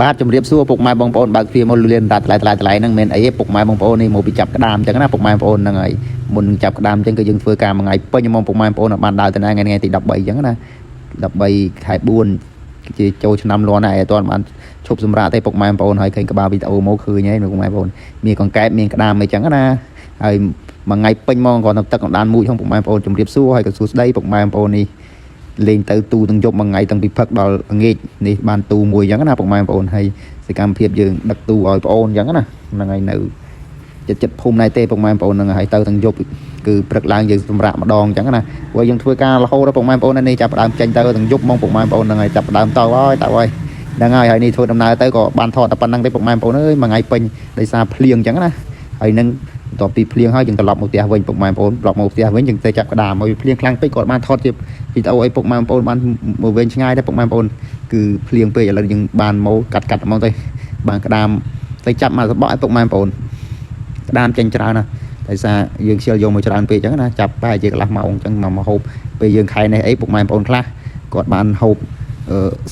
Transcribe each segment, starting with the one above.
បាទជំរាបសួរពុកម៉ែបងប្អូនបើកវាមកលឿនតាថ្លៃហ្នឹងមិនអីពុកម៉ែបងប្អូននេះមកពីចាប់ក្តាមអញ្ចឹងណាពុកម៉ែបងប្អូនហ្នឹងហើយមុនចាប់ក្តាមអញ្ចឹងគឺយើងធ្វើការមួយថ្ងៃពេញហ្មងពុកម៉ែបងប្អូនបានដើរទៅថ្ងៃទី13អញ្ចឹងណា13ខែ4ជាចូលឆ្នាំលាន់ហើយអត់ទាន់បានឈប់សម្រាប់ទេពុកម៉ែបងប្អូនហើយឃើញក្បាលវីដេអូមកឃើញហើយពុកម៉ែបងប្អូនមានកង្កែបមានក្តាមអីចឹងណាហើយមួយថ្ងៃពេញហ្មងគ្រាន់តែទឹកកណ្ដាលមួយហ្នឹងពុកម៉ែបងប្អូនជំរាបសួរហើយក៏សួស្ដីពុកម៉ែបងប្អូននេះលេងទៅទូទាំងយប់មួយថ្ងៃតាំងពីព្រឹកដល់ល្ងាចនេះបានទូមួយអញ្ចឹងណាពុកម៉ែបងប្អូនហើយសកម្មភាពយើងដឹកទូឲ្យបងអូនអញ្ចឹងណាហ្នឹងហើយនៅចិត្តភូមិណៃទេពុកម៉ែបងប្អូនហ្នឹងហើយទៅទាំងយប់គឺព្រឹកឡើងយើងសម្រាប់ម្ដងអញ្ចឹងណាព្រោះយើងធ្វើការរហូតដល់ពុកម៉ែបងប្អូននេះចាប់ដើមចេញទៅទាំងយប់ហ្មងពុកម៉ែបងប្អូនហ្នឹងហើយចាប់ដើមទៅហើយហ្នឹងហើយនេះធ្វើដំណើរទៅក៏បានថតតែប៉ុណ្្នឹងទេពុកម៉ែបងប្អូនអើយមួយថ្ងៃពេញដោយសារភ្លៀងអញ្ចឹងណាហើយនឹងបន្ទាប់ពីភ្លៀងហើយយើងត្រឡប់មកផ្ទះវិញពុកម៉ែបងប្អូនត្រឡប់មកផ្ទះវិញយើងទៅចាប់ក្តាមមកភ្លៀងខ្លាំងពេកគាត់បានថតជាវីដេអូឲ្យពុកម៉ែបងប្អូនបានមកវិញឆ្ងាយដែរពុកម៉ែបងប្អូនគឺភ្លៀងពេកឥឡូវយើងបានមកកាត់មកទៅបានក្តាមទៅចាប់មកសបកឲ្យពុកម៉ែបងប្អូនក្តាមចេញច្រើនណាដោយសារយើងខ្ជិលយកមកច្រើនពេកអញ្ចឹងណាចាប់បែរជាកន្លះម៉ោងអញ្ចឹងមកហូបពេលយើងខែនេះអីពុកម៉ែបងប្អូនខ្លះគាត់បានហូប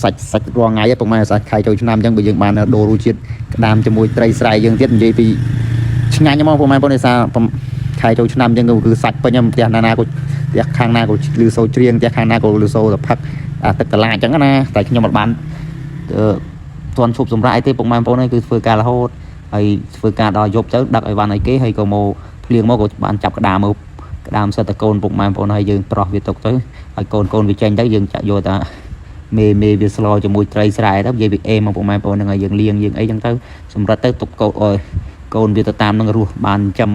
សាច់រាល់ថ្ងៃពុកម៉ែសាច់ខែចូលឆ្នាំអញ្ចឹងបើយើងបានដូររសជាតិក្តាមជាមួយត្រីស្រែយើងទៀតនិយាយពីឆ្ងាញ់ហ្មងពុកម៉ែបងប្អូនដោយសារខែចូលឆ្នាំអញ្ចឹងគឺសាច់ពេញផ្ទះណាក៏ផ្ទះខាងណាក៏លឺសូរច្រៀងផ្ទះខាងណាក៏លឺសូរតែផឹកទឹកកន្លាអញ្ចឹងណាតែខ្ញុំអត់បានទាន់ឈប់សម្រាប់អីទេពុកម៉ែបងប្អូនគឺធ្វើការរហូតហើយធ្វើការដល់យប់ទៅដឹកឲ្យបានឲ្យគេហើយក៏មកភ្លៀងមកក៏បានចាប់ក្តាមមកក្តាមសិតតកូនពុកម៉ែបងប្អូនហើយយើងប្រោះវាទុកទៅហើយកូនវាចេញទៅយើងចាក់យកតាមេវាស្លោជាមួយត្រីស្រែទៅនិយាយពីអេមកពុកម៉ែបងប្អូនហ្នឹងហើយយើងលាងយើងអីចឹងទៅសម្រាប់ទៅទុកកូនអើយកូនវាទៅតាមនឹងរស់បានចាំ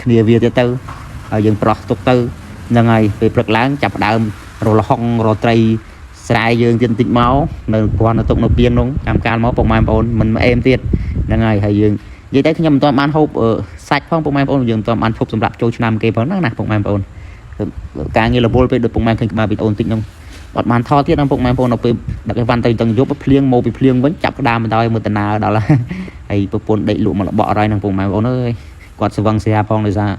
គ្នាវាទៀតទៅហើយយើងប្រោះទុកទៅហ្នឹងហើយពេលព្រឹកឡើងចាប់ដើមរលហុងរត្រីស្រែយើងទៀតបន្តិចមកនៅគ្រាន់តែទុកនៅពីងនោះចាំកាលមកពុកម៉ែបងប្អូនមិនអេមទៀតហ្នឹងហើយហើយយើងនិយាយទៅខ្ញុំមិនទាន់បានហូបសាច់ផងពុកម៉ែបងប្អូនយើងមិនទាន់បានឈប់សម្រាប់ចូលឆ្នាំគេផងហ្នឹងណាពុកម៉ែបងប្អូនការងាររវល់ពេលដូចពុកម៉ែឃើញក្បាលវីដេអូបន្តិចហ្នឹងអត់បានថតទៀតណាពុកម៉ែបងប្អូនដល់ពេលដឹកឲ្យវ៉ាន់ទៅទាំងយប់ភ្លៀងមកពីភ្លៀងវិញចាប់ក្តាមមកដល់មើលតាណាដល់ហើយប្រពន្ធដេកលក់មកលបអរហើយនឹងពុកម៉ែបងប្អូនអើយគាត់ស្វឹងស្រាផងដោយសារ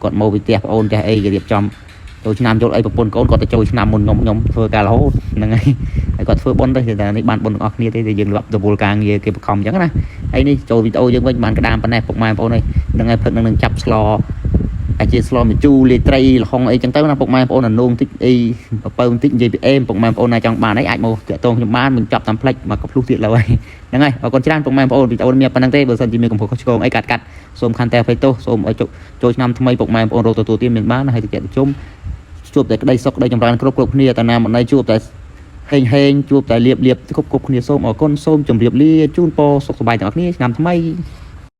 គាត់មកពីផ្ទះប្អូនផ្ទះអីគេរៀបចំចូលឆ្នាំចូលអីប្រពន្ធកូនគាត់ទៅចូលឆ្នាំមុនខ្ញុំធ្វើការរហូតហ្នឹងហើយគាត់ធ្វើបុណ្យទៅតែនេះបានបុណ្យទាំងអស់គ្នាទេយើងរាប់ទៅវល់ការងារគេបង្ខំអញ្ចឹងណាហើយនេះចូលវីដេអូយើងវិញបានក្តាមប៉ុណ្ណេះពុកម៉ែបងប្អូនអើយហ្នឹងហើយព្រឹកនឹងចាប់ស្លអាចជាស្លមជូរលេត្រីលហុងអីចឹងទៅណាពុកម៉ែបងប្អូនអានោងតិចអីបើបន្តិចនិយាយពីអេមពុកម៉ែបងប្អូនណាចង់បានអីអាចមកតាក់ទងខ្ញុំបានមិនចាប់តាមផ្លេចមកក៏ភ្លុះទៀតឡើយហ្នឹងហើយអរគុណច្រើនពុកម៉ែបងប្អូនវីដេអូមានប៉ុណ្្នឹងទេបើសិនជាមានកំហុសខុសឆ្គងអីកាត់សូមខន្តីអភ័យទោសសូមឲ្យចូលឆ្នាំថ្មីពុកម៉ែបងប្អូនរកទទួលទានមានបានហើយតិចជុំជួបតែក្តីសុខក្តីចម្រើនគ្រប់គ្នាតាណាមិនណៃជួបតែហេងជួបតែលៀបគ្រប់គ្នាសូមអរគុណសូមជម្រាបលាជូនពរសុខសប្បាយទាំងអស់គ្នាឆ្នាំថ្មី